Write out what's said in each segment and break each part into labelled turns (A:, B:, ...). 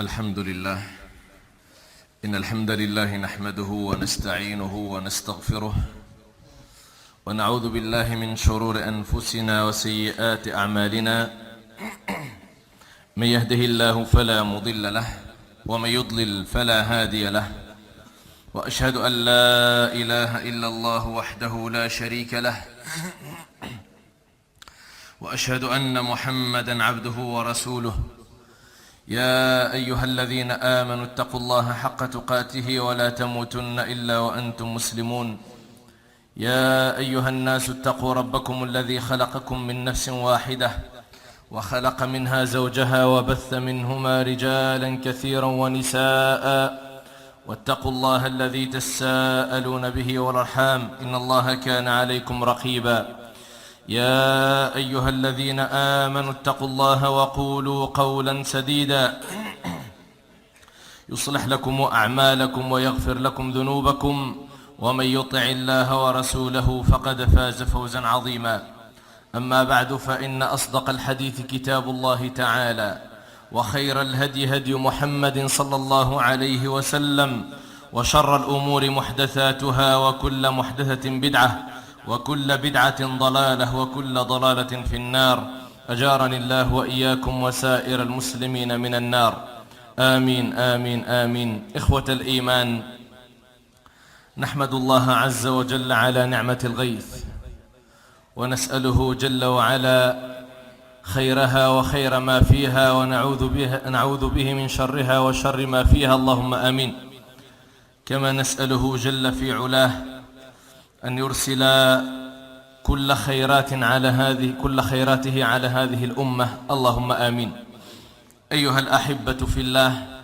A: الحمد لله. إن الحمد لله نحمده ونستعينه ونستغفره ونعوذ بالله من شرور أنفسنا وسيئات أعمالنا. من يهده الله فلا مضل له ومن يضلل فلا هادي له، وأشهد أن لا إله إلا الله وحده لا شريك له، وأشهد أن محمدا عبده ورسوله. يا أيها الذين آمنوا اتقوا الله حق تقاته ولا تموتن إلا وأنتم مسلمون. يا أيها الناس اتقوا ربكم الذي خلقكم من نفس واحدة وخلق منها زوجها وبث منهما رجالا كثيرا ونساء، واتقوا الله الذي تساءلون به والأرحام إن الله كان عليكم رقيبا. يا أيها الذين آمنوا اتقوا الله وقولوا قولا سديدا يصلح لكم أعمالكم ويغفر لكم ذنوبكم، ومن يطع الله ورسوله فقد فاز فوزا عظيما. أما بعد، فإن أصدق الحديث كتاب الله تعالى، وخير الهدي هدي محمد صلى الله عليه وسلم، وشر الأمور محدثاتها، وكل محدثة بدعة، وكل بدعة ضلالة، وكل ضلالة في النار. أجارني الله وإياكم وسائر المسلمين من النار، آمين آمين آمين. إخوة الإيمان، نحمد الله عز وجل على نعمة الغيث، ونسأله جل وعلا خيرها وخير ما فيها، ونعوذ به من شرها وشر ما فيها، اللهم آمين. كما نسأله جل في علاه أن يرسل كل خيراته على هذه الأمة، اللهم آمين. أيها الأحبة في الله،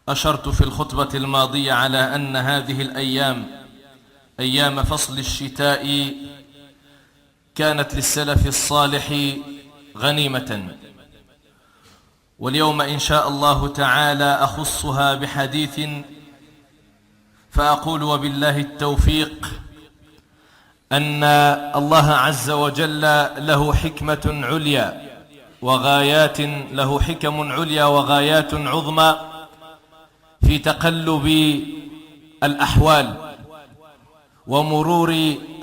A: أشرت في الخطبة الماضية على أن هذه الأيام أيام فصل الشتاء كانت للسلف الصالح غنيمة، واليوم إن شاء الله تعالى أخصها بحديث، فأقول وبالله التوفيق أن الله عز وجل له حكمة عليا له حكم عليا وغايات عظمى في تقلب الأحوال ومرور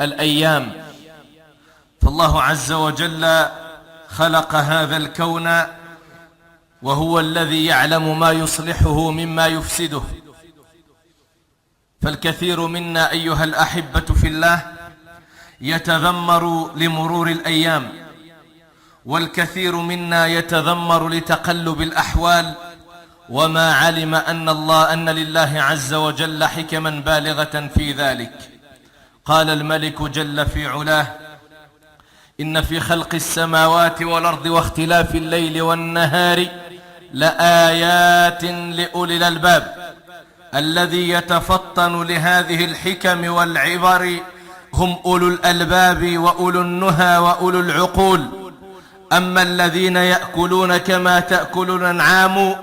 A: الأيام. فالله عز وجل خلق هذا الكون، وهو الذي يعلم ما يصلحه مما يفسده. فالكثير منا أيها الأحبة في الله يتذمر لمرور الأيام، والكثير منا يتذمر لتقلب الأحوال، وما علم أن لله عز وجل حكما بالغة في ذلك. قال الملك جل في علاه: إن في خلق السماوات والأرض واختلاف الليل والنهار لآيات لأولي الألباب. الذي يتفطن لهذه الحكم والعبر هم أولو الألباب وأولو النهى وأولو العقول. أما الذين يأكلون كما تأكل الأنعام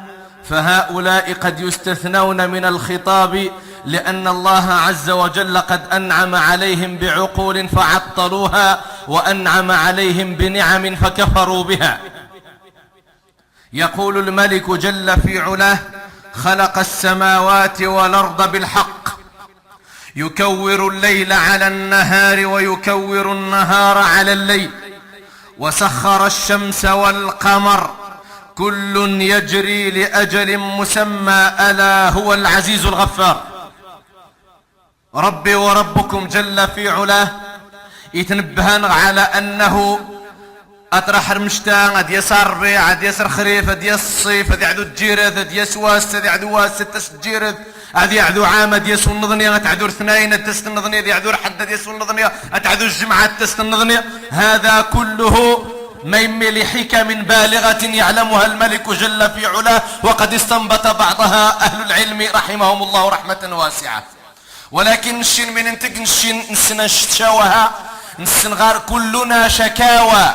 A: فهؤلاء قد يستثنون من الخطاب، لأن الله عز وجل قد أنعم عليهم بعقول فعطلوها، وأنعم عليهم بنعم فكفروا بها. يقول الملك جل في علاه: خلق السماوات والأرض بالحق، يكور الليل على النهار ويكور النهار على الليل، وسخر الشمس والقمر كل يجري لأجل مسمى، ألا هو العزيز الغفار. ربي وربكم جل في علاه يتنبهن على أنه أطرح رمشتا غاد يسار ربيع، غاد يسر خريف، غاد الصيف، غاد يعدو الجيرث، غاد يسواس، غاد يعدو واس تس الجيرث، غاد يعدو عام، غاد يسو النظنية، غاد تعدو الاثنين تست النظنية، غاد يعدو الحد، غاد يسو النظنية، غاد تعدو الجمعة تست النظنية. هذا كله ما يمي لحكم بالغة يعلمها الملك جل في علاه، وقد استنبط بعضها أهل العلم رحمهم الله رحمة واسعة. ولكن نشين من انتك نسنا نشتشاوها نسنغار كلنا شكاوى.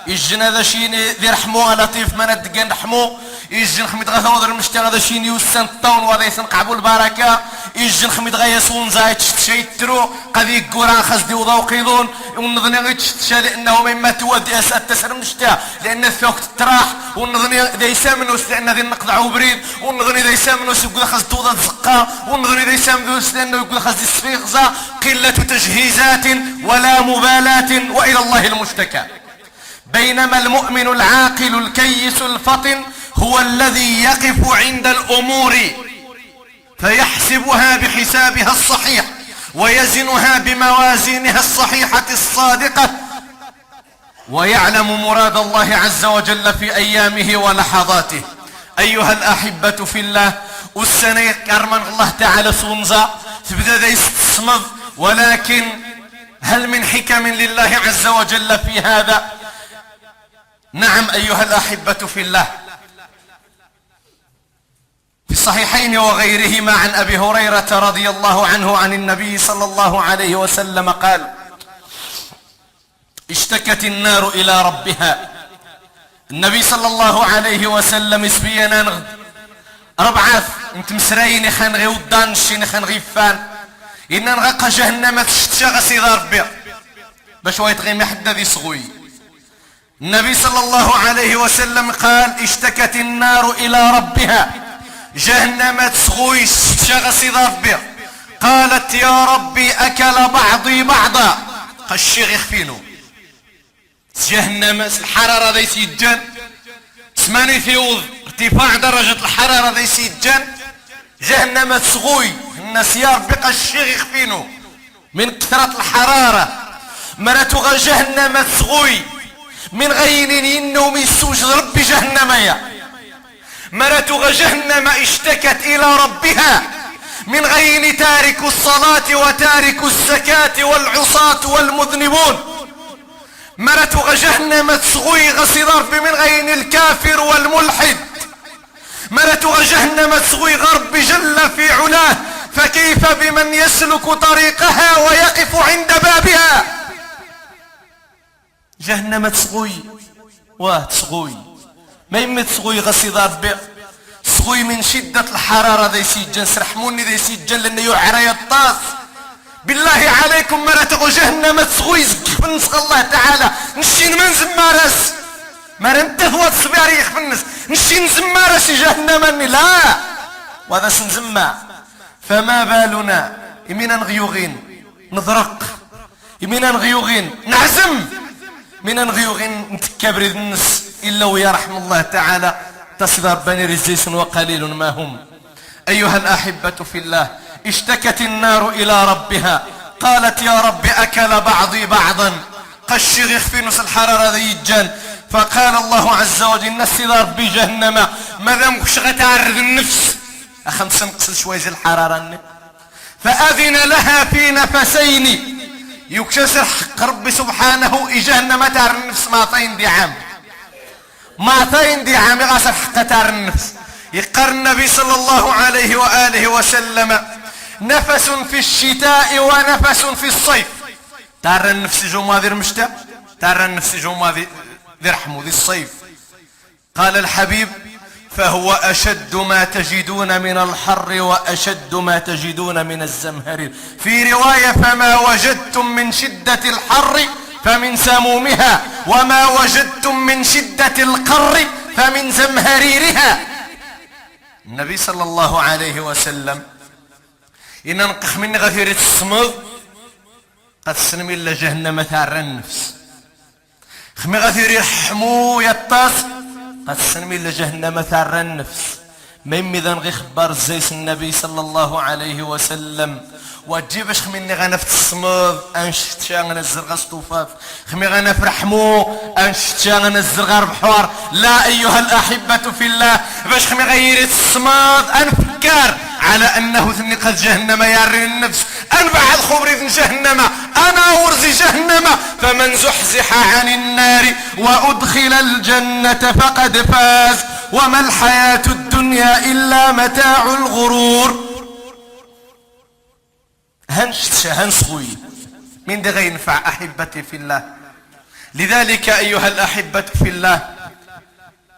A: يجن هذا شيني ذي رحمو لطيف ما ندقن رحمو، يجن خميت غاثا وضر المشتى هذا شيني يوسن الطون وهذا يسن قعبو البركة، يجن خميد غيسون زايد شيترو قد يقوران خزدي وضوقيضون ونظني غيتشتشا لانه مما تودي اسات تسر نشتا لان الثوق تراح ونظني ذا يسامنوس لان ذي نقطعو بريد ونظني ذا يسامنوس يقول خز توضا زقا ونظني ذا يسامنوس لانه يقول خز السفيغزا قلة تجهيزات ولا مبالاة والى الله المشتكى. بينما المؤمن العاقل الكيس الفطن هو الذي يقف عند الامور فيحسبها بحسابها الصحيح ويزنها بموازينها الصحيحة الصادقة ويعلم مراد الله عز وجل في ايامه ولحظاته. ايها الاحبة في الله والسنة كرمان الله تعالى صنزا تبدأ ذا يستصمد ولكن هل من حكم لله عز وجل في هذا؟ نعم ايها الاحبة في الله. في الصحيحين وغيرهما عن ابي هريرة رضي الله عنه عن النبي صلى الله عليه وسلم قال: اشتكت النار الى ربها. النبي صلى الله عليه وسلم اسبينا نغد ربعاث انت مسرايني خنغي ودانشي خنغي فان ان نغاق جهنم تشتشا سيدي ربي باش ويتغي محدد يصغوي. النبي صلى الله عليه وسلم قال: اشتكت النار الى ربها جهنم تسغوي تشتشا سيدي ربي. قالت: يا ربي اكل بعضي بعضا. قشي يخفينو جهنم الحرارة ذي سيجان سماني ثيوض ارتفاع درجة الحرارة ذي سيجان جهنم تسغوي الناس يا ربي قشي يخفينو من كثرة الحرارة. مرتو جهنم تسغوي من غينين إنه من سوج ربي جهنم يا مرتو جهنم اشتكت إلى ربها من غين تارك الصلاة وتارك الزكاة والعصاة والمذنبون. مرتو جهنم تسغوي غسي ربي من غين الكافر والملحد. مرتو جهنم تسغوي غرب جل في علاه فكيف بمن يسلك طريقها ويقف عند بابها. جهنم تسغوي تسغوي ما يمت تسغوي غسي ربي تسغوي من شدة الحرارة ذي سيجن سرحموني ذي سيجن لأنه يعرى الطاس. بالله عليكم مرتغو جهنم تسغوي زكفنس الله تعالى نشين من زمارس مرنته وتصبير يخفنس نشين زمارس جهنم لا وهذا سنزمع. فما بالنا يمينا نغيوغين نضرق يمينا نغيوغين نعزم مينا نغيوغين نتكبر النس إلا ويا رحم الله تعالى تصدر بني رزيس وقليل ما هم. أيها الأحبة في الله اشتكت النار إلى ربها قالت: يا رب أكل بعضي بعضا. قشي يخفي نص الحرارة ذي الجن. فقال الله عز وجل: نسي ربي جهنم ماذا مكش غتعرض النفس أخمس نقصد شوي زي الحرارة. فأذن لها في نفسين يكسر حق ربي سبحانه جهنم تعرض النفس معطين دي عام معطين دي عام يغسر حق تعرض النفس. يقر النبي صلى الله عليه وآله وسلم: نفس في الشتاء ونفس في الصيف. ترى النفس جمع ذي المشتى ترى النفس جمع ذي رحمه ذي الصيف. قال الحبيب: فهو أشد ما تجدون من الحر وأشد ما تجدون من الزمهرير. في رواية: فما وجدتم من شدة الحر فمن سمومها وما وجدتم من شدة القر فمن زمهريرها. النبي صلى الله عليه وسلم إن ننقخ من غفيرة الصمد قد سنمي إلا جهنم ثار النفس خمي غفير يرحمو يطاس قد سنمي إلا جهنم ثار النفس. ما يمذن غي خبار زيس النبي صلى الله عليه وسلم وتجيبش خميني غنفت الصمد انشت شان الزرغة سطوفاف خمي غنف رحمو انشت شان الزرغة بحوار. لا ايها الاحبة في الله باش خمي غيرت الصمد انفكر على انه ثني قد جهنم ياري النفس انبع الخبر في جهنم انا ورزي جهنم. فمن زحزح عن النار وادخل الجنة فقد فاز وما الحياة الدنيا الا متاع الغرور. هنسخوي من دغي ينفع احبتي في الله. لذلك ايها الاحبة في الله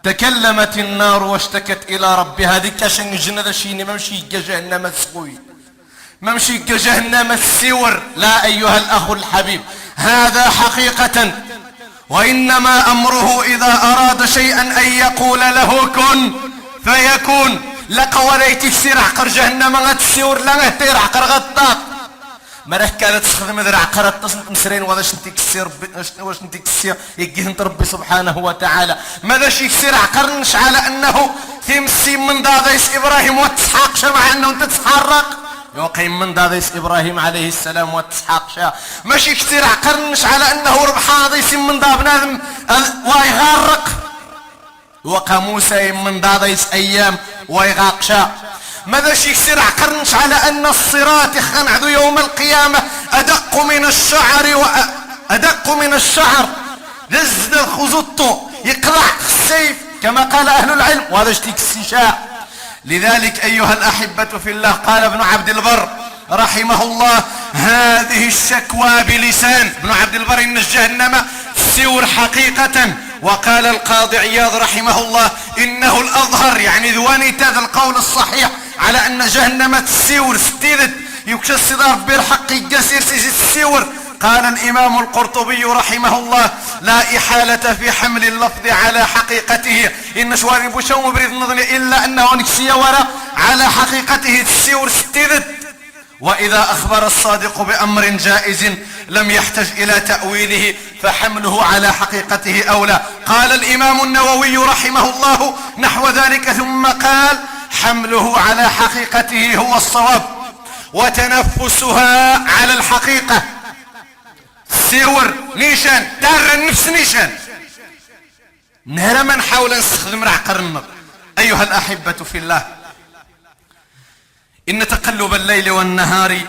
A: تكلمت النار واشتكت الى ربها. ذيك شن جنة شيني ممشي جهنم تسخوي ممشي كجهنم السور، لا أيها الأخ الحبيب، هذا حقيقة. وإنما أمره إذا أراد شيئا أن يقول له كن فيكون. لقوليت السير عقر جهنم غتسور لا غتير عقر غطاق مرح كانت تخدم ذر عقر التصنت مسرين واش انت كسير واش انت كسير يجيه انت ربي سبحانه وتعالى ماذا شي كسير عقرنش على انه تمسي من داديس ابراهيم وتسحق مع انه انت تتحرق يقيم من داديس ابراهيم عليه السلام وتسحق ماشي كثير عقرنش على انه ربحان هذا يسم من دا بنادم ويغرق وقى موسى من داديس ايام ويغاقشا ماذا شي كثير عقرنش على ان الصراط يخنعدو يوم القيامة ادق من الشعر لزد الخزطو يقرع السيف كما قال اهل العلم وهذا اشتيك السشاء. لذلك ايها الاحبة في الله قال ابن عبد البر رحمه الله هذه الشكوى بلسان ابن عبد البر ان جهنم سور حقيقة. وقال القاضي عياض رحمه الله انه الاظهر يعني ذواني هذا القول الصحيح على ان جهنم تسيور ستيدت يكشى الصدار بالحق يقسير السيور. قال الامام القرطبي رحمه الله لا احالة في حمل اللفظ على حقيقته ان شواري بوشو بريد نظني الا انه نكسي ورا على حقيقته تسيور ستيدت. واذا اخبر الصادق بامر جائز لم يحتج الى تأويله فحمله على حقيقته اولى. قال الامام النووي رحمه الله نحو ذلك ثم قال حمله على حقيقته هو الصواب وتنفسها على الحقيقة سيور نيشان دار النفس نيشان نهر من حاول نستخدم رعقر النظر. ايها الاحبة في الله ان تقلب الليل والنهار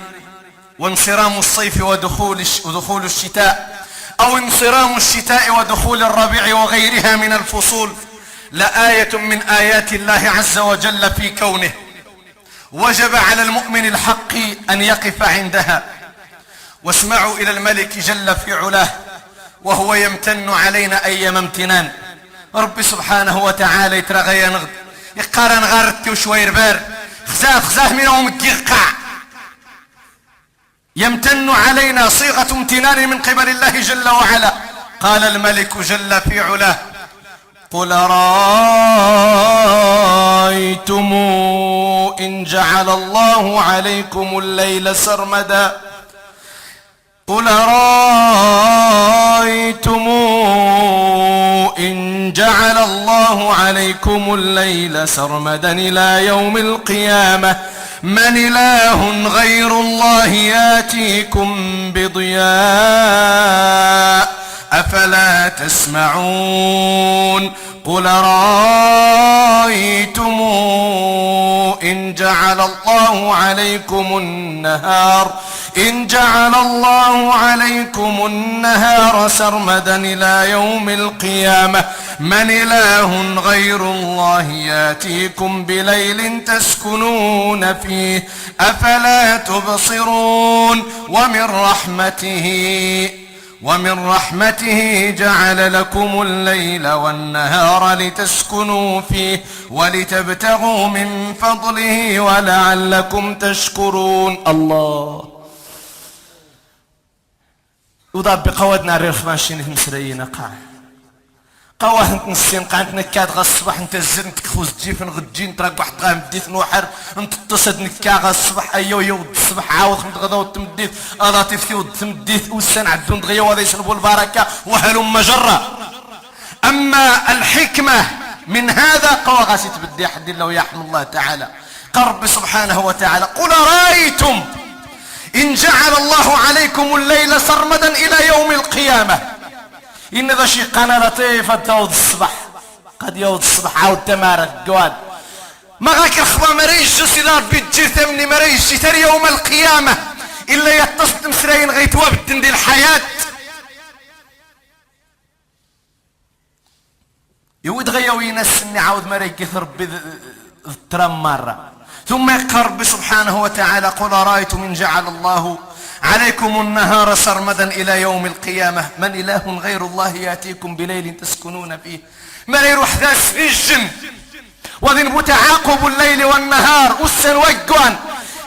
A: وانصرام الصيف ودخول الشتاء او انصرام الشتاء ودخول الربيع وغيرها من الفصول لآية من آيات الله عز وجل في كونه وجب على المؤمن الحق أن يقف عندها. واسمعوا إلى الملك جل في علاه وهو يمتن علينا أيام امتنان. رب سبحانه وتعالى يترغي نغد يقارن غارتي وشوير بار خزاه منهم يقع يمتن علينا صيغة امتنان من قبل الله جل وعلا. قال الملك جل في علاه قل رأيتم إن جعل الله عليكم الليل سرمدا قل رأيتم إن جعل الله عليكم الليل سرمدا إلى يوم القيامة من إله غير الله ياتيكم بضياء أفلا تسمعون قل رأيتم إن جعل الله عليكم النهار سرمدا إلى يوم القيامة من إله غير الله ياتيكم بليل تسكنون فيه أفلا تبصرون ومن رحمته جعل لكم الليل والنهار لتسكنوا فيه ولتبتغوا من فضله ولعلكم تشكرون. الله وضاب بقوادنا الرفمان شيني مسريين قواه انت نسين قانت نكاد غالصباح انت الزر انت كخوز تجيفن غدجين تراك واحد غام ديت نوحر انت تصد نكا غالصباح ايو يود الصباح عاود خمت غدا وتمديت الاطيف ود تمديت وسان عدون دغيا وهذا يشربوا البركة وهلم مجرة. اما الحكمة من هذا قوى غاسي تبدي حد الله ويحمد الله تعالى قرب سبحانه وتعالى قل رأيتم إن جعل الله عليكم الليل سرمدا إلى يوم القيامة إن ذا شي قناة لطيفة تاود الصبح قد يود الصبح عاود تمارك قواد ما غاك الخبا مريش جسدار بيتجير ثمني مريش تري يوم القيامة إلا يتصد مسرين غيت وابدن دي الحياة يود غيا وينسني عاود مريك يثرب بالترام مرة ثم يقرب سبحانه وتعالى قل رأيتم إن جعل الله عليكم النهار سرمدا إلى يوم القيامة من إله غير الله يأتيكم بليل تسكنون فيه من يروح ذاس في الجن وذنب تعاقب الليل والنهار والسن وقوان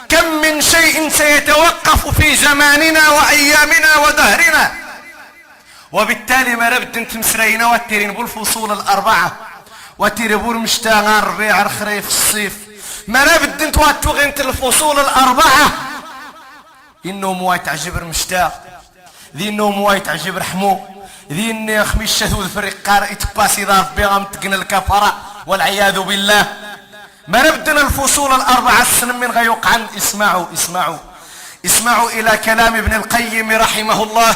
A: كم من شيء
B: سيتوقف في زماننا وأيامنا ودهرنا. وبالتالي ما ربد انت مسرينا واترين بالفصول الأربعة واتربوا المشتاغان ربيع الخريف الصيف ما ربد انت واتوغ انت الفصول الأربعة إنه مواي تعجب المشتاق ذي إنه مواي تعجب رحمو ذي إنه خميس شثوذ في الرقار اتباسي ضاف بيغم تقن الكفرة والعياذ بالله. ما ربدنا الفصول الأربعة السن من غيوقعا. اسمعوا إلى كلام ابن القيم رحمه الله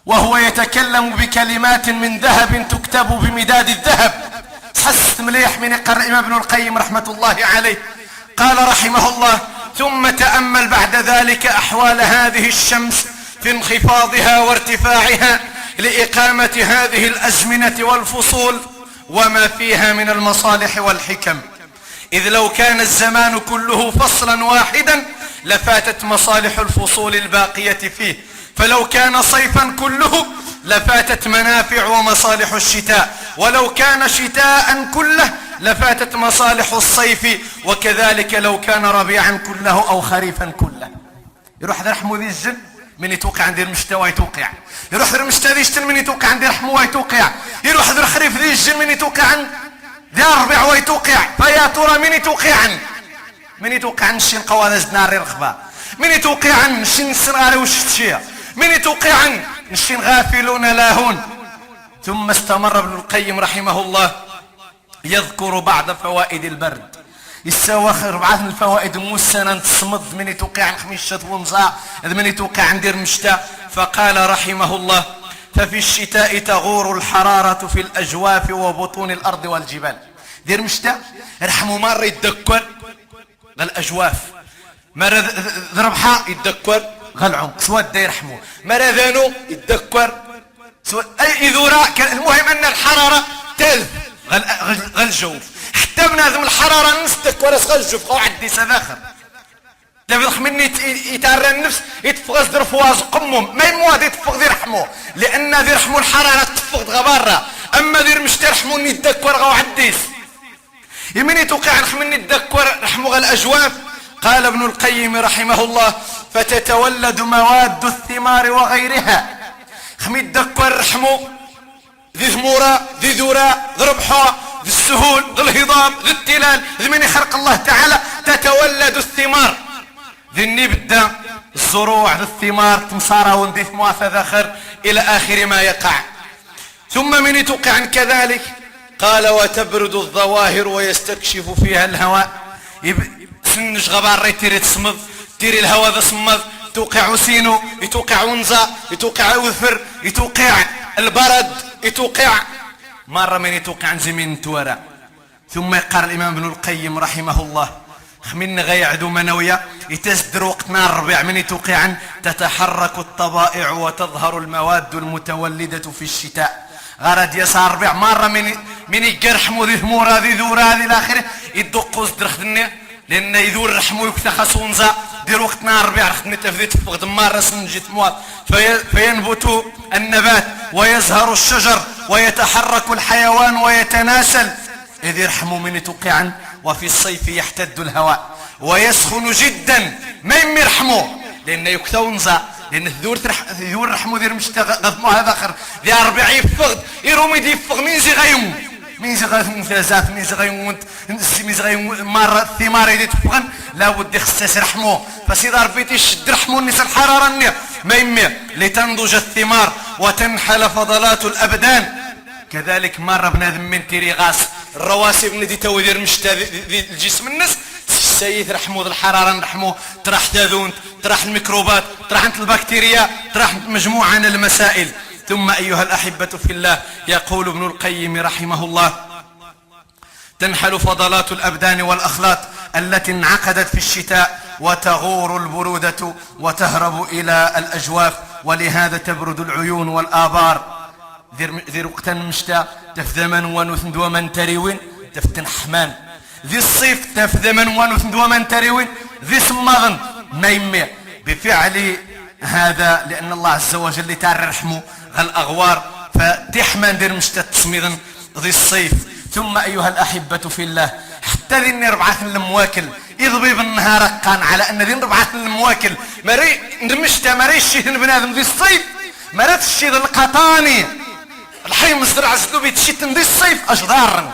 B: وهو يتكلم بكلمات من ذهب تكتب بمداد الذهب. حست مليح من يقرأ الإمام ابن القيم رحمة الله عليه. قال رحمه الله: ثم تأمل بعد ذلك أحوال هذه الشمس في انخفاضها وارتفاعها لإقامة هذه الأزمنة والفصول وما فيها من المصالح والحكم. إذ لو كان الزمان كله فصلا واحدا لفاتت مصالح الفصول الباقية فيه، فلو كان صيفا كله لفاتت منافع ومصالح الشتاء، ولو كان شتاء كله لفاتت مصالح الصيف، وكذلك لو كان ربيعا كله أو خريفا كله. يروح ذا رحمو ذي الجن من يتوقع عندي المشتوى يتوقع، يروح ذا المشتوى ذي الجن من يتوقع عندي رحمو يتوقع، يروح ذا الخريف ذي الجن من يتوقع عن ذا ربيع ويتوقع. فيا ترى من يتوقع عن من يتوقع عن الشين قوانز زدناري رخبة، من يتوقع عن الشين السنغاري والشتشية، من يتوقع عن الشين غافلون لاهون. ثم استمر ابن القيم رحمه الله يذكر بعض فوائد البرد. يساوخر بعض الفوائد موسنا تصمد من يتوقع عن خميشة ونصاع من يتوقع عن دير مشتاء. فقال رحمه الله: ففي الشتاء تغور الحرارة في الأجواف وبطون الأرض والجبال. دير مشتاء رحمه مرة يتذكر الأجواف، مرة ذربحة يتذكر غالعمق سواد داير رحمه، مرة ذانو يتذكر أي إذورا. المهم أن الحرارة تلف غالجوف، حتى بنادم الحرارة نستك ولا غالجوف قو عدي سذاخر لابد مني يتعرى النفس يتفغز در فواز قمم ما يمواد يتفغ ذي رحمه، لأن ذي رحمه الحرارة تفغ غبارة. أما ذي رمشت رحمه يتذكر غو عديس يمين يتوقع مني يتذكر رحمه غالأجواف. قال ابن القيم رحمه الله: فتتولد مواد الثمار وغيرها. خمي تذكر رحمه ذي ثمورة ذي ذورة ذي ربحة ذي السهول ذي الهضاب ذي التلال ذي من خلق الله تعالى تتولد الثمار. ذي النبدة الزروع ذي الثمار تمصارة وندي ثموات ذخر إلى آخر ما يقع. ثم من يتوقع عن كذلك قال: وتبرد الظواهر ويستكشف فيها الهواء. سنج غبار ريتيري تصمد تيري الهواء ذا صمد، يتوقع سينو يتوقع ونزا يتوقع وثر يتوقع البرد يتوقع مرة من يتوقع عن زمين تورا. ثم يقرأ الإمام ابن القيم رحمه الله: خمين غيعدو منوية يتسدر وقتنا الربيع من يتوقع عن تتحرك الطبائع وتظهر المواد المتولدة في الشتاء. غرد يسار ربيع مرة من يجرح ذي ثمورة ذي ذورة ذي الآخرة يدقوا صدرخدني لأن يذور رحمو يكتخص ونزا دير وقتنا ربيع رخدني تفذي تفق دمار رسن جيت موات فينبت النبات ويزهر الشجر ويتحرك الحيوان ويتناسل إذ يرحموا من يتوقعا. وفي الصيف يحتد الهواء ويسخن جدا ما يرحموه لأن يكتونزا لأن ذور رحمو ذير مشتغل هذا آخر ذي أربع يفقد يرومي دي يفقد مين زي غيمو مين زي غيمو فلزاف مين زي غيمو مين زي غيمو مرة الثمار يدي تفقن لابد يخصص رحموه. فسيد ربيتي يشد رحمو الناس الحرارة ما يمير لتنضج الثمار وتنحل فضلات الأبدان. كذلك مرة بنادم من تيري غاس الرواسب ندي تودير مشتا الجسم الناس السيد رحمو الحرارة نرحمو تراح تاذون تراح الميكروبات تراح البكتيريا تراح مجموعة من المسائل. ثم أيها الأحبة في الله يقول ابن القيم رحمه الله: تنحل فضلات الأبدان والأخلاط التي انعقدت في الشتاء وتغور البرودة وتهرب إلى الأجواف، ولهذا تبرد العيون والآبار. ذي وقتا مشتا تفذمن ونثند ومن تريوين تفتن حمان. ذي الصيف تفذمن ونثند ومن تريوين ذي سماغن ما يمي بفعل هذا لأن الله عز وجل تعالى رحمه الأغوار فتحمن دير مشتا تصميغن ذي الصيف. ثم أيها الأحبة في الله حتى ذي ربعة المواكل يضبي بالنهار قان على ان ذي ربعة المواكل مري نمشتا مري الشيء بنادم ذي الصيف مرات الشيء القطاني الحي مزرع زدوبي تشيت ذي الصيف اشضار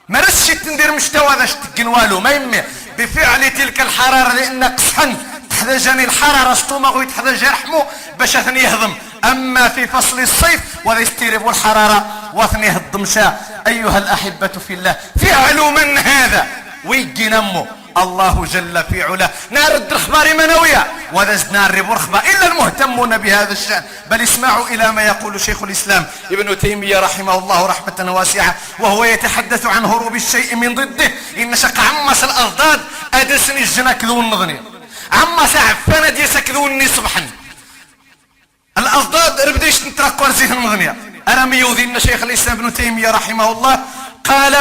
B: مرات الشيء تندير مشتوى ذا شتقن والو ما يمي بفعل تلك الحرارة لان قصحن تحتاجني الحرارة ستومغ ويتحتاج رحمه باش اثني يهضم اما في فصل الصيف وذا يستيرب الحرارة واثني يهضمشا. ايها الاحبة في الله فعل من هذا ويجي نمو الله جل في علاه نار الرخبار منوية وذا زدنا الرب رخبة إلا المهتمون بهذا الشأن. بل اسمعوا إلى ما يقول شيخ الإسلام ابن تيمية رحمه الله رحمة واسعة وهو يتحدث عن هروب الشيء من ضده. إن شق عمس الأضداد أدسني الجنة كذون نظني عمس عفانا ديسا كذوني صبحا الأضداد ربديش نتركوا رزيه المغنية. أنا ميوذي شيخ الإسلام ابن تيمية رحمه الله قال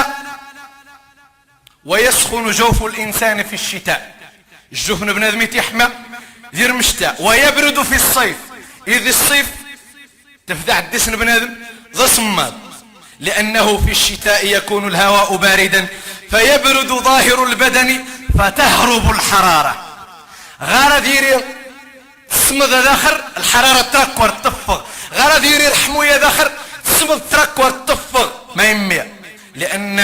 B: ويسخن جوف الإنسان في الشتاء الجفن بنادم يحمى دير مشتاء ويبرد في الصيف إذ الصيف تفدع الدسن بنادم ذا صماد لأنه في الشتاء يكون الهواء باردا فيبرد ظاهر البدن فتهرب الحرارة غار ديري تصمد ذاخر الحرارة تركور تفغ غار ديري الحموية ذاخر تصمد تركور تفغ ما يمي لأن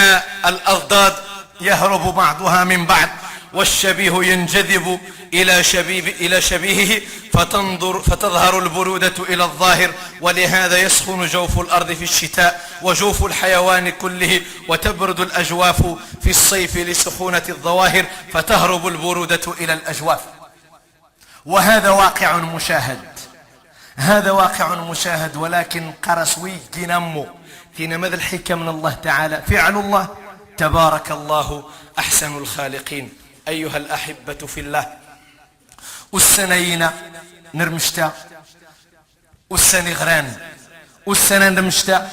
B: الأضداد يهرب بعضها من بعض والشبيه ينجذب إلى شبيهه فتظهر البرودة إلى الظاهر ولهذا يسخن جوف الأرض في الشتاء وجوف الحيوان كله وتبرد الأجواف في الصيف لسخونة الظواهر فتهرب البرودة إلى الأجواف. وهذا واقع مشاهد هذا واقع مشاهد ولكن قرسوي جنمو فينا ماذا الحكم من الله تعالى فعل الله تبارك الله أحسن الخالقين. أيها الأحبة في الله والسنين نرمشتا والسنة غران والسنة نرمشتا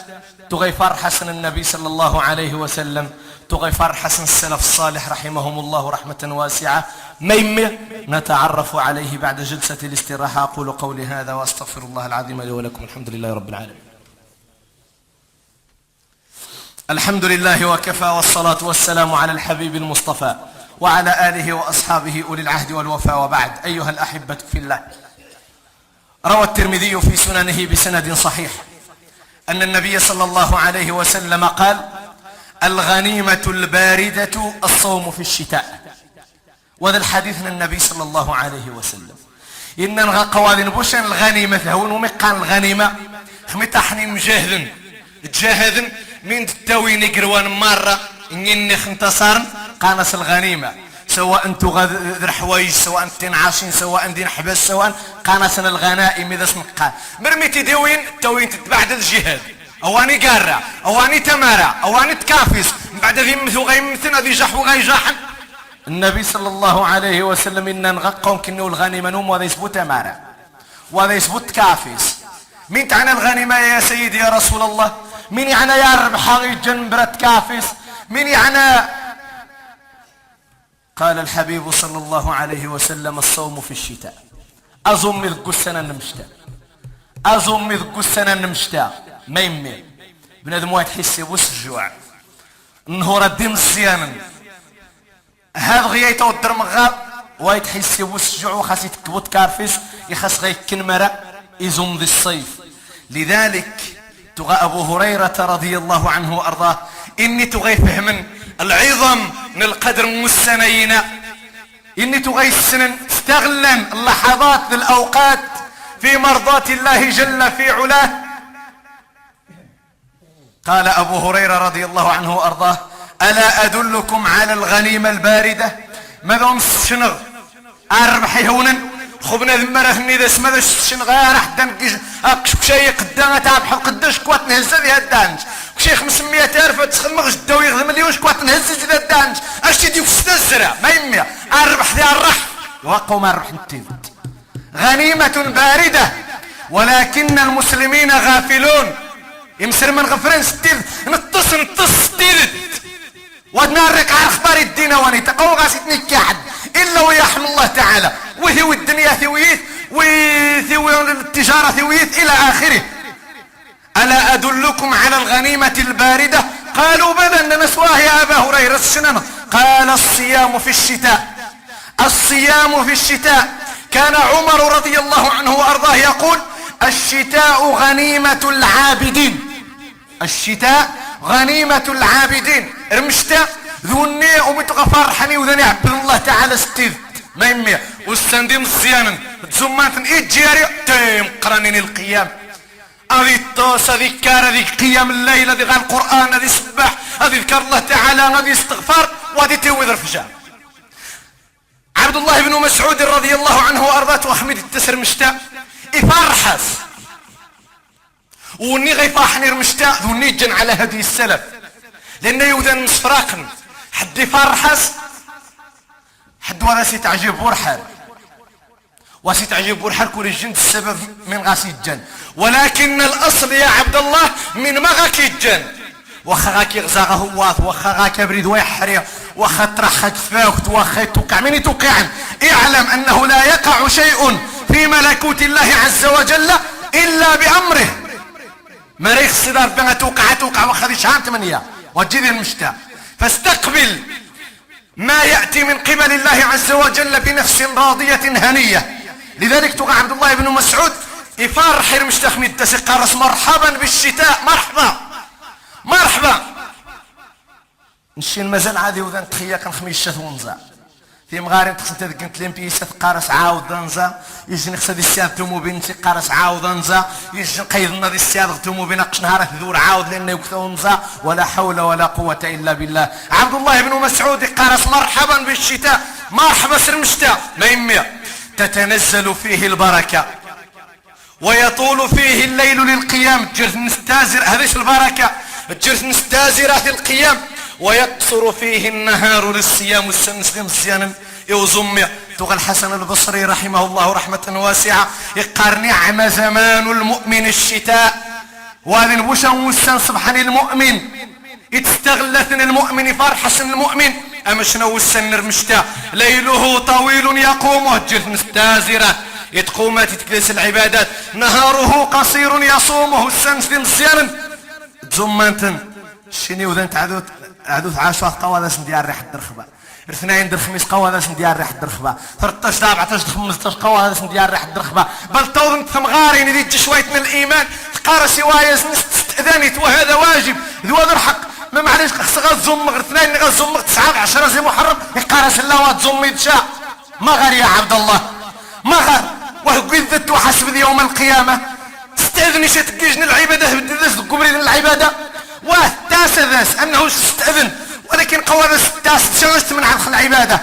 B: تغيفر حسن النبي صلى الله عليه وسلم تغيفر حسن السلف الصالح رحمهم الله رحمة واسعة ميم نتعرف عليه بعد جلسة الاستراحة. أقول قولي هذا وأستغفر الله العظيم لي ولكم. الحمد لله رب العالمين. الحمد لله وكفى والصلاة والسلام على الحبيب المصطفى وعلى آله وأصحابه أولي العهد والوفاء وبعد. أيها الأحبة في الله روى الترمذي في سننه بسند صحيح أن النبي صلى الله عليه وسلم قال الغنيمة الباردة الصوم في الشتاء. وهذا الحديث من النبي صلى الله عليه وسلم إن نغا قوادين بوشان الغنيمة هون ومقان الغنيمة خميتا حنين مجاهدن تجاهدن من تتاوين قروان مرة إني خنتصارن قانس الغنيمة سواء تغذر حوايج سواء تنعاشين سواء دين حبس سواء قانسنا الغنائم إذا سنقان مرميتي ديوين توين تتبعد الجهاد اواني قارع اواني تمارع اواني تكافس بعد ذي مثو غيمثن ذي جح وغيجاحن. النبي صلى الله عليه وسلم إن نغقهم كنه الغنيمة نوم وذا يثبت تمارع وذا يثبت كافس. مين تعنى الغنيمة يا سيدي يا رسول الله؟ مين يعني يا ربحاغي جنبرة كافس؟ مين يعني؟ قال الحبيب صلى الله عليه وسلم الصوم في الشتاء. أظن ذكو السنة نمشتا أظن ذكو السنة نمشتا ما يمي بنادم واحد يحس بوس الجوع نهور الدين الصيام هذا غيايته والدرمغاب واحد يحس بوس الجوع وخاص يتكبوت كارفيس يخاص غيكن مرق يزوم ذي الصيف. لذلك تغى أبو هريرة رضي الله عنه وأرضاه إني تغي فهمن العظم من القدر مسنين إني تغي السنن استغلن اللحظات الأوقات في مرضاة الله جل في علاه. قال أبو هريرة رضي الله عنه وأرضاه ألا أدلكم على الغنيمة الباردة؟ ماذا نصشنغ أربحي هونا خبنا ذمرخني ذا اسمه شنغار حتى شيء قدامه تابح قداش كوات نهز ذي الدانج شيخ مسميه تعرف تخمغ الدو يغذي مليون كوات نهز ذي الدانج اش تدي في الزرع ما يمي اربح ذي الرح وقوا ما ربح نتيفت. غنيمة باردة ولكن المسلمين غافلون يمسر من غفرين ستير نتص ستيرد ودنارك على اخبار الدين ونتقوى غاسيتني كحد الا ويحمل الله تعالى وهي الدنيا ثويت وثوي التجارة ثويت الى اخره. ألا أدلكم على الغنيمة الباردة؟ قالوا بلى أن نسواه يا أبا هريرة الله رسنا قال الصيام في الشتاء، الصيام في الشتاء. كان عمر رضي الله عنه وارضاه يقول الشتاء غنيمة العابدين، الشتاء غنيمة العابدين. رمشتا ذوني ومتغفر حني وذني عبد الله تعالى ستيذ ما يمي والسندي مزيانا تزمانت إيجاري تيم قرانين القيام. هذه الطوس، هذه الكار، هذه قيام الليل، هذه القرآن، هذه السباح، هذه ذكر الله تعالى، هذه استغفار، وهذه تويذ رفجان. عبد الله بن مسعود رضي الله عنه وارضاه وحمد التسر مشتا يفرحس وني غيفاحني رمشتا ذوني جن على هدي السلف لانه يوذن مسفراقن حد يفرحس حد ولا سيتعجب بورحال وسيتعجب بورحال كل الجن السبب من غاسي الجن، ولكن الاصل يا عبد الله من مغاك الجن. واخا غاكي غزاغه هواث، واخا غاكي بريد ويحري، واخا ترخك فاوت، واخا توقع من توقع، اعلم انه لا يقع شيء في ملكوت الله عز وجل الا بامره. مريخ الصدار بما توقع واخا ذي شهان تمنية وجد المشتاق، فاستقبل ما يأتي من قبل الله عز وجل بنفس راضية هنية. لذلك توقع عبد الله بن مسعود يفرح المشتاق من تسقارس مرحبا بالشتاء، مرحبا مرحبا. نشي المازال عادي وذن تخيا كان خميس شاث ونزا في مغارين تخسنت هذيك كنت لمبي شاث قارس عاود نزا يجي نخسد السياد تومو بنتي قارس عاود نزا يجي نقيضنا ذي السياد تومو بنقش نهار ذور عاود لانه يكثو نزا. ولا حول ولا قوة الا بالله. عبد الله بن مسعود قارس مرحبا بالشتاء، مرحبا سرمشتا ما يمي تتنزل فيه البركة ويطول فيه الليل للقيام. تجرث نستازر هذيش البركة، تجرث نستازر في القيام. ويقصر فيه النهار للصيام والسنسلم الزيانا يوزمي. تغى الحسن البصري رحمه الله رحمة واسعة يقار نعم زمان المؤمن الشتاء وهذا نبوشا وسان سبحان المؤمن يتستغلثن المؤمن فرحسن المؤمن امشنا وسن رمشتا ليله طويل يقومه جرث مستازرة يتقوم تتكلس العبادات، نهاره قصير يصومه السنسلم الزيانا تزمانتن شني وذن عدوث عاشوات قوادس نديار ريح الدرخبة، الاثنين در خميس قوادس نديار ريح الدرخبة، 13 14 15 قوادس نديار ريح الدرخبة. بل توضن ثمغاري نديت شوية من الايمان تقارس وايز نستأذنت وهذا واجب ذو الحق ما معليش خصها تزمغ اثنين غزمغ 9 10 زي محرم يقارس الله وتزمي تشاء. مغر يا عبد الله مغر وقذت وحسب يوم القيامة تستأذني شتكيجن العبادة بدلس قبرين العبادة وتاسذس انه استأذن، ولكن قوادس تاسذست من عن العبادة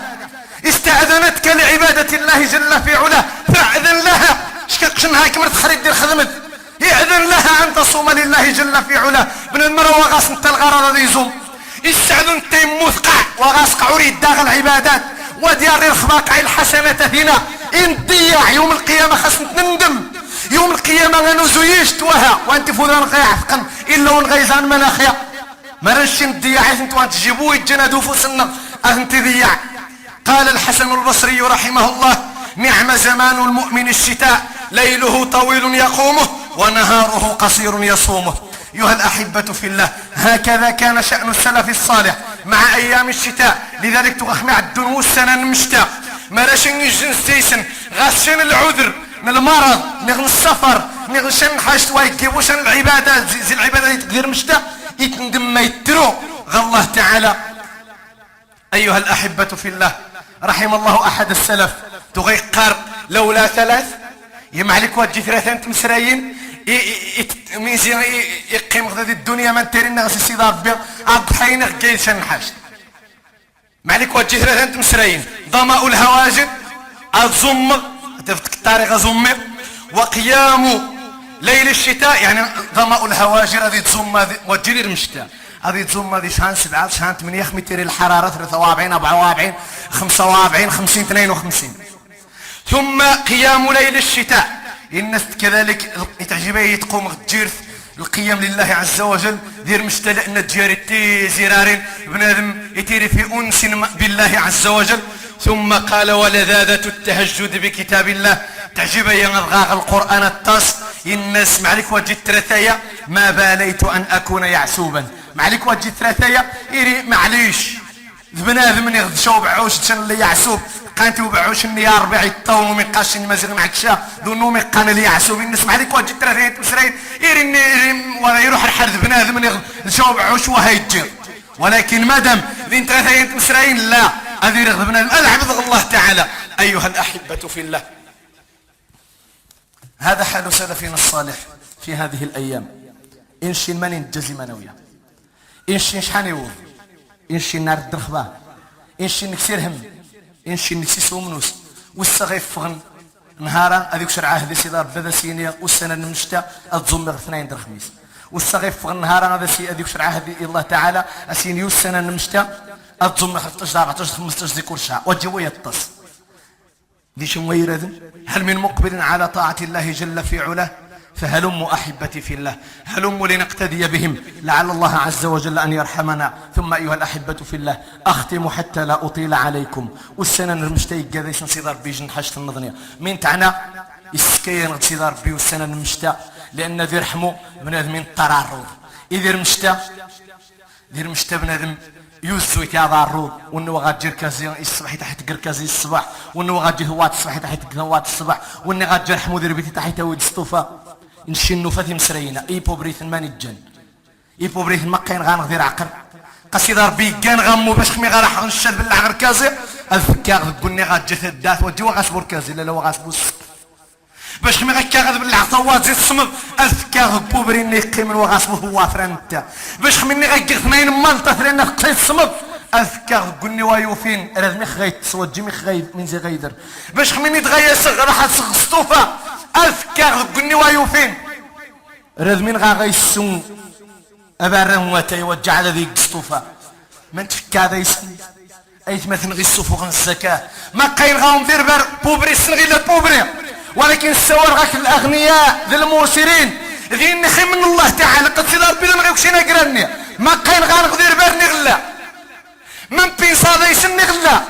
B: استأذنتك لعبادة الله جل في علاه فاعذن لها. شكاكشن هاي كمرت خريج دير خدمت يأذن لها ان تصوم لله جل في علاه. بن المرة وغاس انت الغرض ذي زوم استأذن تيم مثقع وغاس قعوري داخل العبادات وديار الخباقع الحسنة هنا ان ضيع يوم القيامة خاص نندم. يوم القيامة غنوزويش توها وانت فوذان غيعفقن الا ونغيزان مناخيا مرشن ضياعات انت وانت تجيبوه الجنادو فوسنا انت ضياع. قال الحسن البصري رحمه الله نعم زمان المؤمن الشتاء ليله طويل يقومه ونهاره قصير يصومه. ايها الاحبة في الله هكذا كان شأن السلف الصالح مع ايام الشتاء. لذلك تغخمع الدنو السنة المشتاء مرشن الجنس تيسن غسن العذر من المرض نغن السفر نغشن حاجت ويجيبوشن العبادات زي العبادات يتقدر مشتا يتندم ما يترو الله تعالى. ايها الاحبة في الله رحم الله احد السلف تغيقار لولا ثلاث يمعلك وجه ثلاثة تمسرايين ميزي يقيم غدا الدنيا من تيرين نغسي سيد ربي اضحين غيشن حاجت معلك وجه ثلاثة تمسرايين ضماء الهواجد الزم تفتك الطريق زمر وقيام ليل الشتاء يعني ضماء الهواجر هذه تزم وجري المشتاء هذه تزم هذه شهان 7 شهان 8 خميتير الحرارة 43 44 45 50 52. ثم قيام ليل الشتاء الناس كذلك تعجبه تقوم تجيرث القيام لله عز وجل دير مشتاء لان تجاري زرار بنادم يتيري في انس بالله عز وجل. ثم قال ولذاذة التهجد بكتاب الله تعجب ينغاغ القرآن الطاس الناس معلك وجه ثلاثية ما باليت أن أكون يعسوبا معلك وجه ثلاثية إيري معليش بنادم من يغدشو بعوش تشن اللي يعسوب قانتي وبعوش اني يا ربيعي الطون ومن قاشين مازيغ معكشا دونو من قان اللي يعسوب نسمع لك واجد 3 مسرين يرني ولا يروح الحرث بنادم من يغدشو بعوش وهيجي ولكن مادام ذين 3 مسرين لا هذه رغب بنادم العبد الله تعالى. ايها الاحبة في الله، هذا حال سلفنا الصالح في هذه الايام. انشي من ينجزي منويا، انشي شحال يوم، انشي نار الدرخبه، انشي نكسير هم، انشي نكسي سومنوس والصغير فغن نهارا هذيك شرعه هذه سيدار بدا سينيا والسنه المشتا الزمر 2 در خميس والصغير فغن نهارا هذا سي هذيك شرعه هذه الله تعالى اسينيو السنه المشتا الزمر 13 14 15 ذكر شهر وجوي يتص ديش مويرد. هل من مقبل على طاعه الله جل في علاه؟ فهلموا أحبتي في الله، هلموا لنقتدي بهم لعل الله عز وجل أن يرحمنا. ثم أيها الأحبة في الله، أختم حتى لا أطيل عليكم. والسنة المشتاق قديش نصيدار بيجن حاجة النظنية من تعنى السكية نصيدار بي والسنة المشتاق لأن ذي رحموا بنادم الترارض إذا ذي مشتا بنادم يوزو يتعرض وانه غادي كازي الصباح تحت كركازي الصباح وانه غادي هوات الصباح تحت هوات الصباح وانه غادي رحمو دير بيتي تحت ود الصطوفه نشنو فاتي مسرينا اي بوبريث ماني الجن اي بوبريث ما كاين غنغدير عقر قصيد ربي كان غمو باش خمي غراح نشد بالعقر كازي الفكاغ قلني غادي الدات وجوا غاسبور كازي لا غاسبو باش خمي غكاغ بالعطوات زي الصمد الفكاغ بوبري نيقي من وغاسبو هو فرنتا باش خميني غير 2 مالطه فرنا قصيد الصمد الفكاغ قلني وايوفين راه خغيت تصوت جيمي خغيد من زي غيدر باش خميني تغيس راح تصطوفه الفكاغ قلني وايوفين راه من غيسون ابا هو تيوجع على ذيك الصطوفه من تفكا هذا يسن ايت مثلا غي الصفوق الزكاه ما كاين غاهم دير بار بوبري سنغي لا بوبري ولكن السوار غاك الاغنياء ذي الموسرين ذي نخي من الله تعالى قد سيدار بلا نغيوك شي نقراني ما كاين غنغدير بارني غلا من بين صادي سني غلا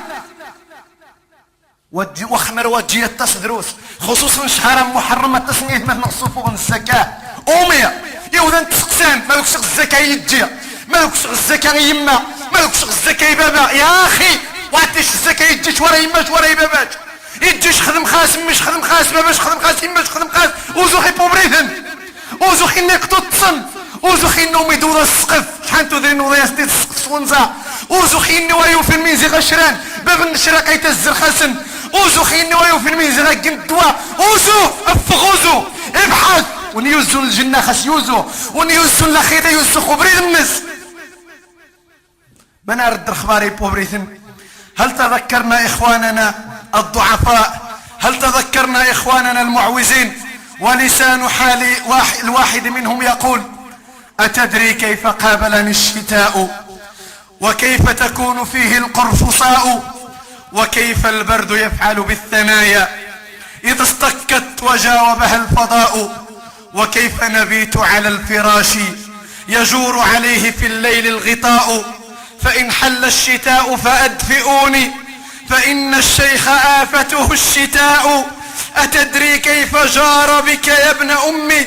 B: وخمر وجي التصدروس خصوصا شهر محرم التسنيه مثل الصفوق الزكاه اميه يوذا تسقسان ما يكسق الزكاه يجي ما يكسق الزكاه يما ما يكسق الزكاه بابا يا اخي واتش الزكاه يجيش ورا يماش ورا باباش يجيش خدم خاس مش خدم خاس باباش خدم خاس يماش خدم خاس وزوخي بوبريثن وزوخي انك تتصن وزوخي انهم يدور السقف شحال تدرين وضيع سديت السقف ونزا وزوخي اني وايو في الميزي غشران باب النشرة يتز الخسن وزوخي اني وايو في الميزي غاك الدواء وزو افغوزو ابحث ونيوزو الجنة خاس يوزو ونيوزو الاخيرة يوزو خبري الناس بنا رد اخباري بوبريثن. هل تذكرنا اخواننا الضعفاء؟ هل تذكرنا اخواننا المعوزين؟ ولسان حال الواحد منهم يقول أتدري كيف قابلني الشتاء وكيف تكون فيه القرفصاء وكيف البرد يفعل بالثنايا إذا اصطكت وجاوبها الفضاء وكيف نبيت على الفراش يجور عليه في الليل الغطاء فإن حل الشتاء فأدفئوني فإن الشيخ آفته الشتاء أتدري كيف جار بك يا ابن أمي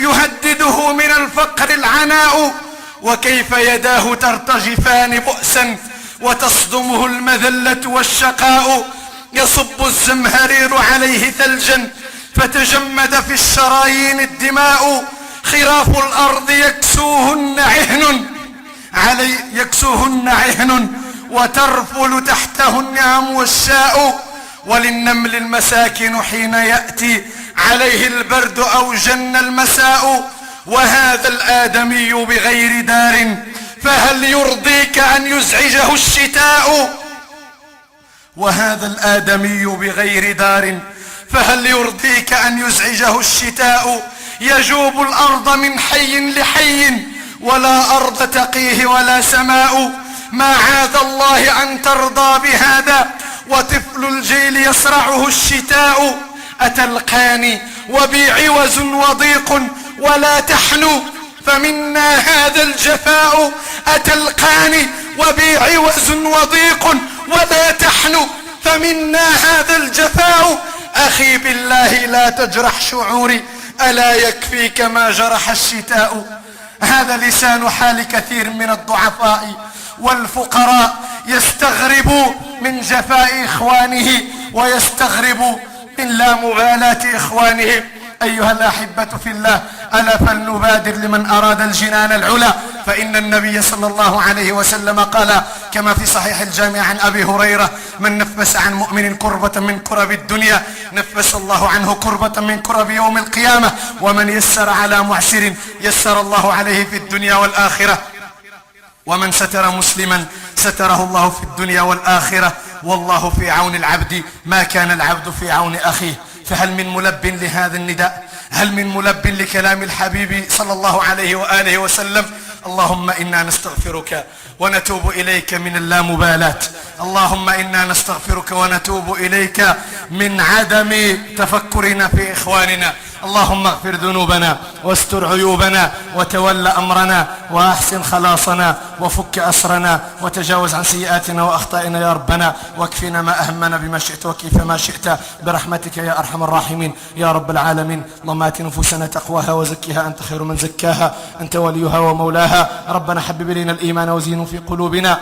B: يهدده من الفقر العناء وكيف يداه ترتجفان بؤسا وتصدمه المذلة والشقاء يصب الزمهرير عليه ثلجا فتجمد في الشرايين الدماء خراف الأرض يكسوهن عهن وترفل تحته النعم والشاء وللنمل المساكن حين يأتي عليه البرد أو جن المساء وهذا الآدمي بغير دار فهل يرضيك أن يزعجه الشتاء وهذا الآدمي بغير دار فهل يرضيك أن يزعجه الشتاء يجوب الأرض من حي لحي ولا أرض تقيه ولا سماء ما عاذ الله أن ترضى بهذا وطفل الجيل يصرعه الشتاء أتلقاني وبي عوز وضيق ولا تحنو فمنا هذا الجفاء أتلقاني وبي عوز وضيق ولا تحنو فمنا هذا الجفاء أخي بالله لا تجرح شعوري ألا يكفيك ما جرح الشتاء. هذا لسان حال كثير من الضعفاء والفقراء يستغرب من جفاء إخوانه ويستغرب من لا مبالاة إخوانه. أيها الأحبة في الله، ألا فلنبادر لمن أراد الجنان العلا، فإن النبي صلى الله عليه وسلم قال كما في صحيح الجامع عن أبي هريرة: من نفس عن مؤمن كربة من كرب الدنيا نفس الله عنه كربة من كرب يوم القيامة، ومن يسر على معسر يسر الله عليه في الدنيا والآخرة، ومن ستر مسلما ستره الله في الدنيا والآخرة، والله في عون العبد ما كان العبد في عون أخيه. فهل من ملب لهذا النداء؟ هل من ملب لكلام الحبيب صلى الله عليه وآله وسلم؟ اللهم إنا نستغفرك ونتوب إليك من اللامبالاة. اللهم إنا نستغفرك ونتوب إليك من عدم تفكرنا في إخواننا. اللهم اغفر ذنوبنا واستر عيوبنا وتول أمرنا وأحسن خلاصنا وفك أسرنا وتجاوز عن سيئاتنا وأخطائنا يا ربنا، واكفنا ما أهمنا بما شئت وكيف ما شئت برحمتك يا أرحم الراحمين يا رب العالمين. اللهم آت نفوسنا تقواها وزكها أنت خير من زكاها أنت وليها ومولاها. ربنا حبب إلينا الإيمان وزينه في قلوبنا،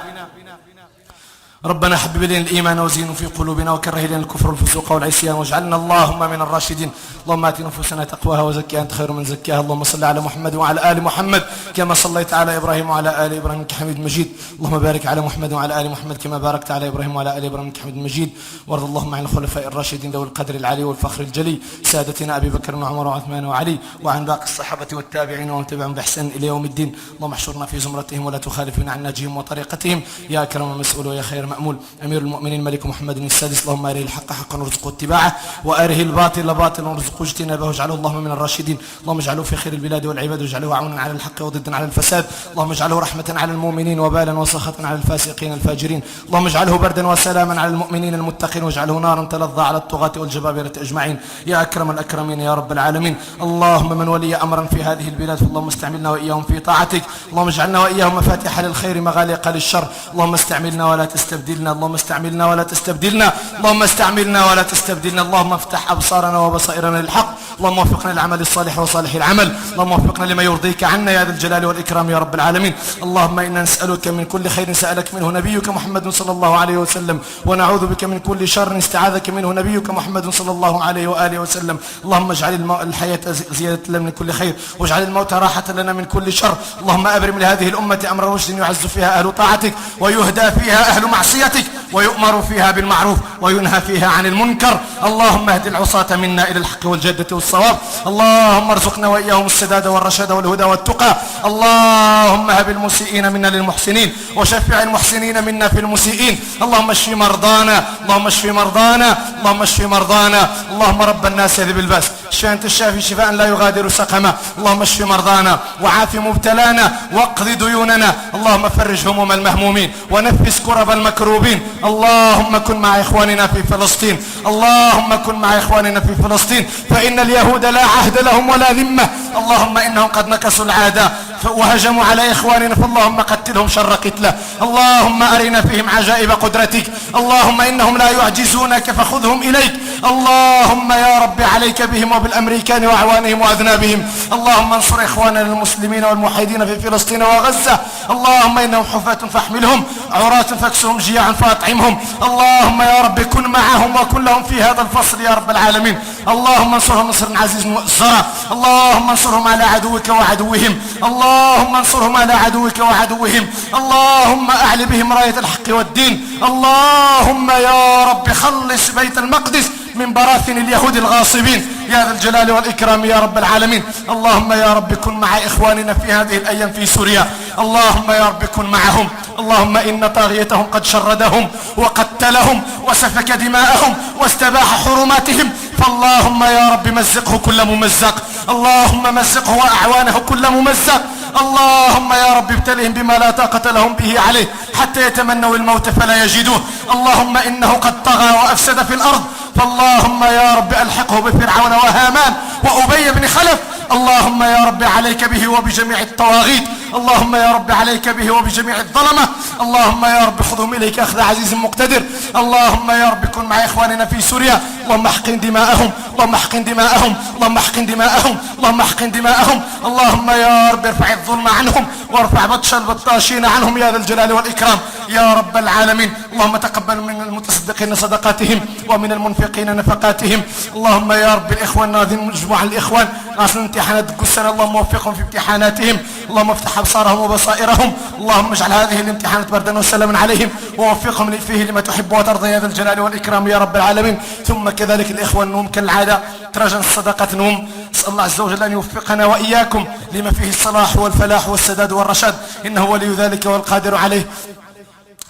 B: ربنا حبب إلينا الإيمان وزينه في قلوبنا وكره إلينا الكفر والفسوق والعصيان واجعلنا اللهم من الراشدين. اللهم آت نفوسنا تقواها وزكها أنت خير من زكاها. اللهم صل على محمد وعلى آل محمد كما صليت على إبراهيم وعلى آل إبراهيم إنك حميد مجيد. اللهم بارك على محمد وعلى آل محمد كما باركت على إبراهيم وعلى آل إبراهيم إنك حميد مجيد. وارض اللهم عن الخلفاء الراشدين ذوي القدر العلي والفخر الجلي سادتنا أبي بكر وعمر وعثمان وعلي، وعن باقي الصحابة والتابعين ومن تبعهم بإحسان إلى يوم الدين. اللهم احشرنا في زمرتهم ولا تخالفنا عن نهجهم وطريقتهم يا أكرم المسؤول ويا خير مأمول. أمير المؤمنين ملك محمد السادس، اللهم أره الحق حقا وارزقه اتباعه وأره الباطل باطلا وارزقه اجتنابه، واجعله اللهم من الراشدين. اللهم اجعله في خير البلاد والعباد، واجعله عونا على الحق وضدا على الفساد. اللهم اجعله رحمة على المؤمنين وبالا وسخطا على الفاسقين الفاجرين. اللهم اجعله بردا وسلاما على المؤمنين المتقين، واجعله نارا تلظى على الطغاة والجبابرة أجمعين يا أكرم الأكرمين يا رب العالمين. اللهم من ولي أمرا في هذه البلاد فاللهم استعملنا وإياهم في طاعتك. اللهم اجعلنا وإياهم مفاتيح للخير مغاليق للشر. اللهم استعملنا ولا تستبدلنا، اللهم استعملنا ولا تستبدلنا، اللهم استعملنا ولا تستبدلنا. اللهم افتح أبصارنا وبصائرنا للحق، اللهم وفقنا للعمل الصالح وصالح العمل، اللهم وفقنا لما يرضيك عنا يا ذا الجلال والإكرام يا رب العالمين. اللهم إنا نسألك من كل خير سألك منه نبيك محمد صلى الله عليه وسلم، ونعوذ بك من كل شر استعاذك منه نبيك محمد صلى الله عليه وآله وسلم. اللهم اجعل الحياة زيادة لنا من كل خير، واجعل الموت راحة لنا من كل شر. اللهم أبرم لهذه الأمة أمر رشد يعز فيها أهل طاعتك ويهدى فيها أهل معصيتك ويؤمر فيها بالمعروف وينهى فيها عن المنكر. اللهم اهد العصاة منا إلى الحق والجدة والصواب. اللهم ارزقنا وإياهم السداد والرشاد والهدى والتقى. اللهم هب المسيئين منا للمحسنين وشفع المحسنين منا في المسيئين. اللهم اشف مرضانا، اللهم اشف مرضانا، اللهم اشف مرضانا. اللهم رب الناس ذي بالباس اشف أنت الشافي شفاء لا يغادر سقما. اللهم اشف مرضانا وعاف مبتلانا واقض ديوننا. اللهم فرج هموم المهمومين ونفس كرب المكروبين. اللهم كن مع إخواننا في فلسطين، اللهم كن مع إخواننا في فلسطين، فإن اليهود لا عهد لهم ولا ذمة. اللهم إنهم قد نكسوا العادة وهجموا على إخواننا، فاللهم قتلهم شر قتله. اللهم أرنا فيهم عجائب قدرتك. اللهم إنهم لا يعجزونك فخذهم إليك. اللهم يا رب عليك بهم وبالأمريكان وأعوانهم وأذنابهم. اللهم انصر إخواننا المسلمين والموحدين في فلسطين وغزة. اللهم إنهم حفاة فاحملهم، عراة فاكسهم، جياعا فاطعمهم. اللهم يا رب كن معهم وكن لهم في هذا الفصل يا رب العالمين. اللهم انصرهم نصرا عزيز مؤزرا. اللهم انصرهم على عدوك وعدوهم. اللهم انصرهم على عدوك وعدوهم. اللهم أعل بهم راية الحق والدين. اللهم يا رب خلص بيت المقدس من براثن اليهود الغاصبين يا ذا الجلال والإكرام يا رب العالمين. اللهم يا رب كن مع إخواننا في هذه الأيام في سوريا. اللهم يا رب كن معهم. اللهم إن طاغيتهم قد شردهم وقتلهم وسفك دماءهم واستباح حرماتهم، فاللهم يا رب مزقه كل ممزق. اللهم مزقه وأعوانه كل ممزق. اللهم يا رب ابتلهم بما لا طاقة لهم به عليه حتى يتمنوا الموت فلا يجدوه. اللهم إنه قد طغى وأفسد في الأرض، فاللهم يا رب ألحقه بفرعون وهامان وأبي بن خلف. اللهم يا رب عليك به وبجميع الطواغيت. اللهم يا رب عليك به وبجميع الظلمة. اللهم يا رب خذهم إليك أخذ عزيز مقتدر. اللهم يا رب كن مع إخواننا في سوريا، اللهم احقن دماءهم، اللهم احقن دماءهم، اللهم احقن دماءهم، اللهم احقن دماءهم. اللهم يا رب ارفع الظلم عنهم وارفع بطش البطاشين عنهم يا ذا الجلال والإكرام يا رب العالمين. اللهم تقبل من المتصدقين صدقاتهم ومن المنفقين نفقاتهم. اللهم يا رب الإخوان ناظرين مجموعة الإخوان ناصر امتحانات السنة، اللهم وفقهم في امتحاناتهم، اللهم افتح أبصارهم وبصائرهم، اللهم اجعل هذه الامتحانات بردا وسلاما عليهم ووفقهم فيه لما تحب وترضى يا ذا الجلال والإكرام يا رب العالمين. ثم كذلك الإخوان نوم كالعادة ترجن الصدقة نوم، نسأل الله عز وجل أن يوفقنا وإياكم لما فيه الصلاح والفلاح والسداد والرشاد، إنه ولي ذلك والقادر عليه.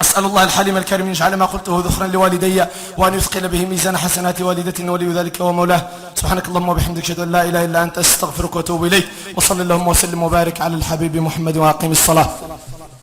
B: أسأل الله الحليم الكريم أن يجعل ما قلته ذخرا لوالدي وأن يثقل به ميزان حسنات والدتي ولي ذلك ومولاه. سبحانك اللهم وبحمدك أشهد أن لا إله إلا أنت أستغفرك وأتوب إليك. وصلى اللهم وسلم وبارك على الحبيب محمد وأقم الصلاة.